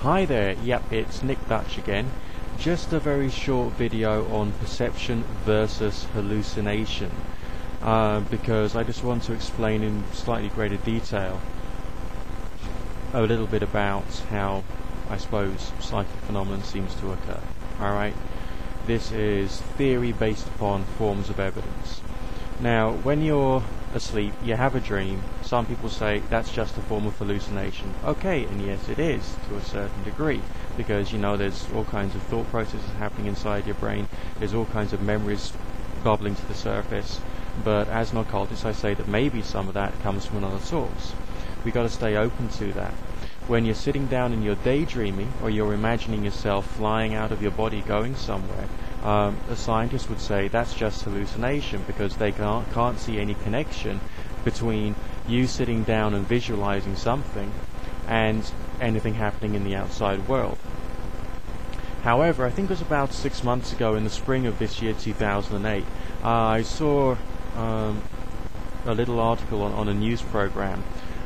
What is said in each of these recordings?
Hi there, yep, it's Nick Dutch again. Just a very short video on perception versus hallucination, because I just want to explain in slightly greater detail a little bit about how, I suppose, psychic phenomenon seems to occur. Alright, this is theory based upon forms of evidence. Now, when you're asleep, you have a dream. Some people say that's just a form of hallucination. Okay, and yes it is, to a certain degree, because, you know, there's all kinds of thought processes happening inside your brain, there's all kinds of memories bubbling to the surface, but as an occultist I say that maybe some of that comes from another source. We've got to stay open to that. When you're sitting down and you're daydreaming, or you're imagining yourself flying out of your body going somewhere, a scientist would say that's just hallucination, because they can't see any connection between you sitting down and visualizing something and anything happening in the outside world. However, I think it was about 6 months ago, in the spring of this year 2008, I saw a little article on a news program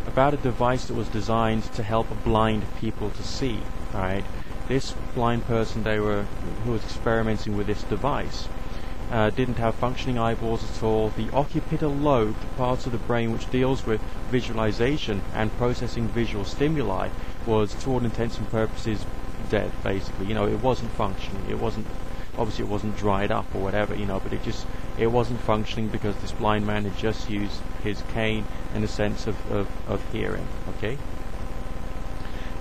about a device that was designed to help blind people to see. Right? This blind person who was experimenting with this device didn't have functioning eyeballs at all. The occipital lobe, the part of the brain which deals with visualization and processing visual stimuli, was, to all intents and purposes, dead, basically. You know, it wasn't functioning. Obviously it wasn't dried up or whatever, you know, but it wasn't functioning because this blind man had just used his cane and a sense of hearing. Okay.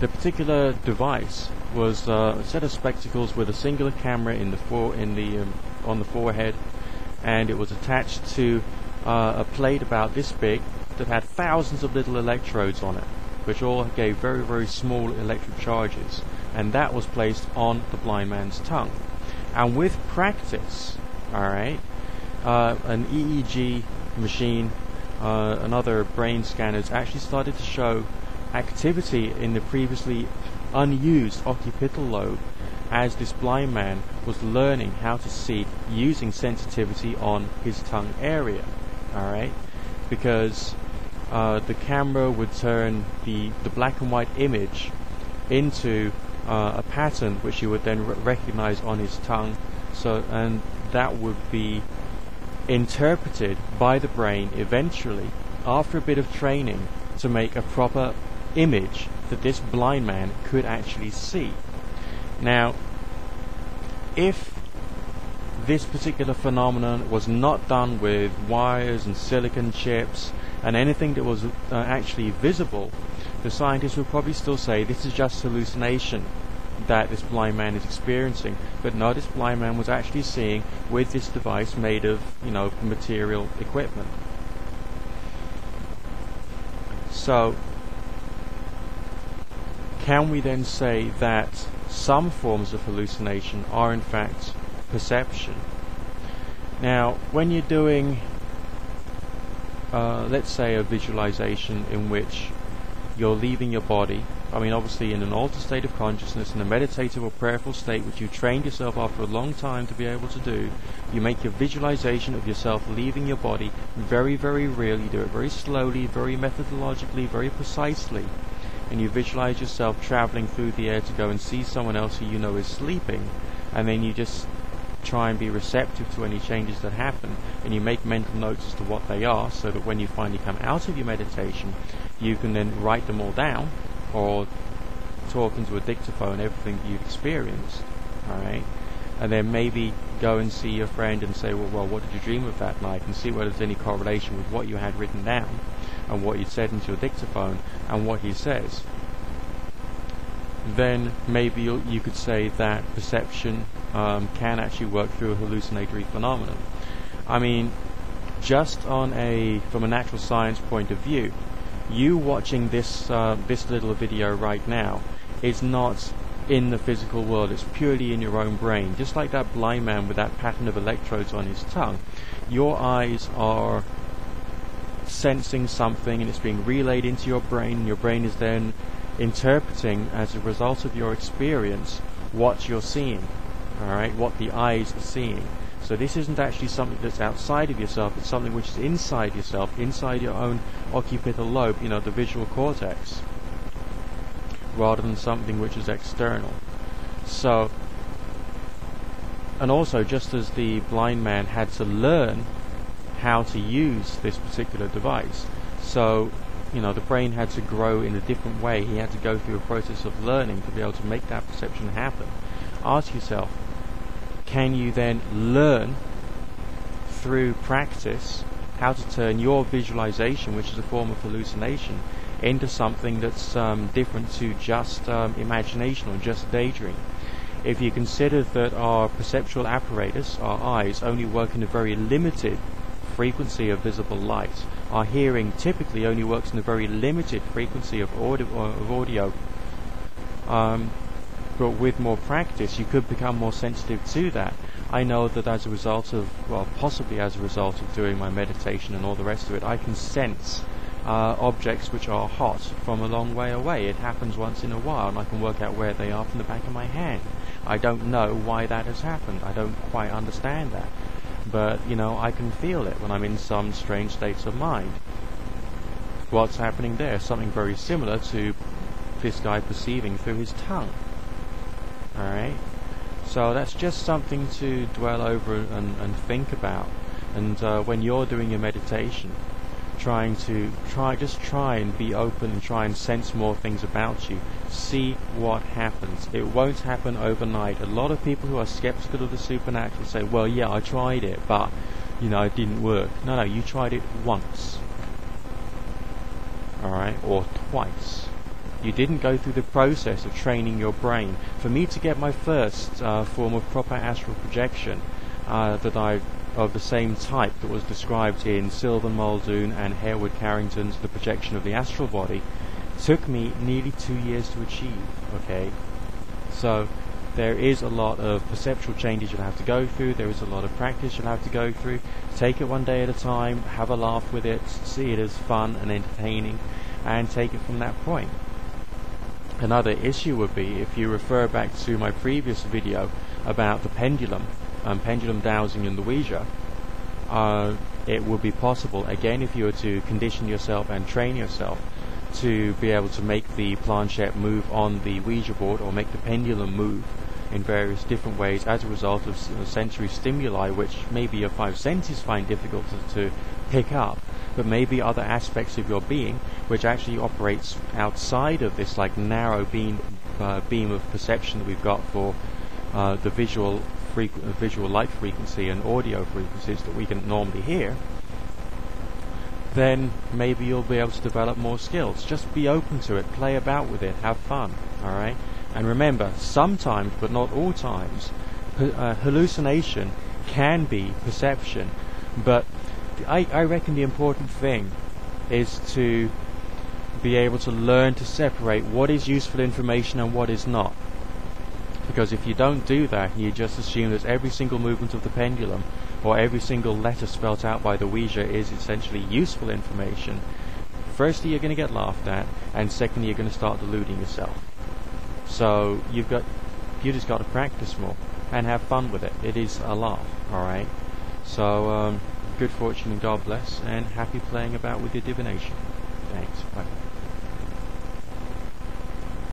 The particular device was a set of spectacles with a singular camera on the forehead, and it was attached to a plate about this big that had thousands of little electrodes on it, which all gave very, very small electric charges, and that was placed on the blind man's tongue. And with practice, alright, an EEG machine and other brain scanners actually started to show activity in the previously unused occipital lobe as this blind man was learning how to see using sensitivity on his tongue area. Alright, because the camera would turn the black and white image into a pattern which he would then recognize on his tongue, and that would be interpreted by the brain eventually, after a bit of training, to make a proper image that this blind man could actually see. Now, if this particular phenomenon was not done with wires and silicon chips and anything that was actually visible, the scientists would probably still say this is just hallucination that this blind man is experiencing. But no, this blind man was actually seeing with this device made of, you know, material equipment. So, can we then say that some forms of hallucination are in fact perception? Now, when you're doing, let's say, a visualization in which you're leaving your body, I mean, obviously in an altered state of consciousness, in a meditative or prayerful state which you trained yourself after a long time to be able to do, you make your visualization of yourself leaving your body very, very real. You do it very slowly, very methodologically, very precisely, and you visualize yourself traveling through the air to go and see someone else who you know is sleeping, and then you just try and be receptive to any changes that happen, and you make mental notes as to what they are, so that when you finally come out of your meditation, you can then write them all down, or talk into a dictaphone everything that you've experienced. Alright, and then maybe go and see your friend and say, well, what did you dream of that night, and see whether there's any correlation with what you had written down and what you'd said into your dictaphone and what he says. Then maybe you could say that perception can actually work through a hallucinatory phenomenon. I mean, just from a natural science point of view, you watching this little video right now is not in the physical world, it's purely in your own brain. Just like that blind man with that pattern of electrodes on his tongue, your eyes are sensing something and it's being relayed into your brain, and your brain is then interpreting, as a result of your experience, what you're seeing, alright, what the eyes are seeing. So this isn't actually something that's outside of yourself, it's something which is inside yourself, inside your own occipital lobe, you know, the visual cortex. rather than something which is external. So, and also, just as the blind man had to learn how to use this particular device, so the brain had to grow in a different way. He had to go through a process of learning to be able to make that perception happen. Ask yourself, can you then learn through practice how to turn your visualization, which is a form of hallucination, into something that's different to just imagination or just daydream? If you consider that our perceptual apparatus, our eyes, only work in a very limited frequency of visible light, our hearing typically only works in a very limited frequency of audio, but with more practice you could become more sensitive to that. I know that as a result of, well, possibly as a result of doing my meditation and all the rest of it, I can sense objects which are hot from a long way away. It happens once in a while, and I can work out where they are from the back of my hand. I don't know why that has happened. I don't quite understand that. But, I can feel it when I'm in some strange states of mind. What's happening there? Something very similar to this guy perceiving through his tongue. Alright? So that's just something to dwell over and think about. And when you're doing your meditation, try and be open and try and sense more things about you. See what happens. It won't happen overnight. A lot of people who are skeptical of the supernatural say, well, yeah, I tried it, but it didn't work. No, you tried it once, alright, or twice. You didn't go through the process of training your brain. For me to get my first form of proper astral projection of the same type that was described in Sylvan Muldoon and Hereward Carrington's The Projection of the Astral Body, took me nearly 2 years to achieve. Okay, so there is a lot of perceptual changes you'll have to go through. There is a lot of practice you'll have to go through. Take it one day at a time, have a laugh with it, see it as fun and entertaining, and take it from that point. Another issue would be if you refer back to my previous video about the pendulum dowsing in the Ouija. It would be possible, again, if you were to condition yourself and train yourself to be able to make the planchette move on the Ouija board, or make the pendulum move in various different ways as a result of sensory stimuli which maybe your five senses find difficult to pick up, but maybe other aspects of your being which actually operates outside of this narrow beam of perception that we've got for the visual light frequency and audio frequencies that we can normally hear, then maybe you'll be able to develop more skills. Just be open to it, play about with it, have fun, alright? And remember, sometimes, but not all times, hallucination can be perception, but I reckon the important thing is to be able to learn to separate what is useful information and what is not. Because if you don't do that, and you just assume that every single movement of the pendulum or every single letter spelt out by the Ouija is essentially useful information, firstly you're going to get laughed at, and secondly you're going to start deluding yourself. So you just got to practice more and have fun with it. It is a laugh, alright? So good fortune and God bless, and happy playing about with your divination. Thanks. Bye.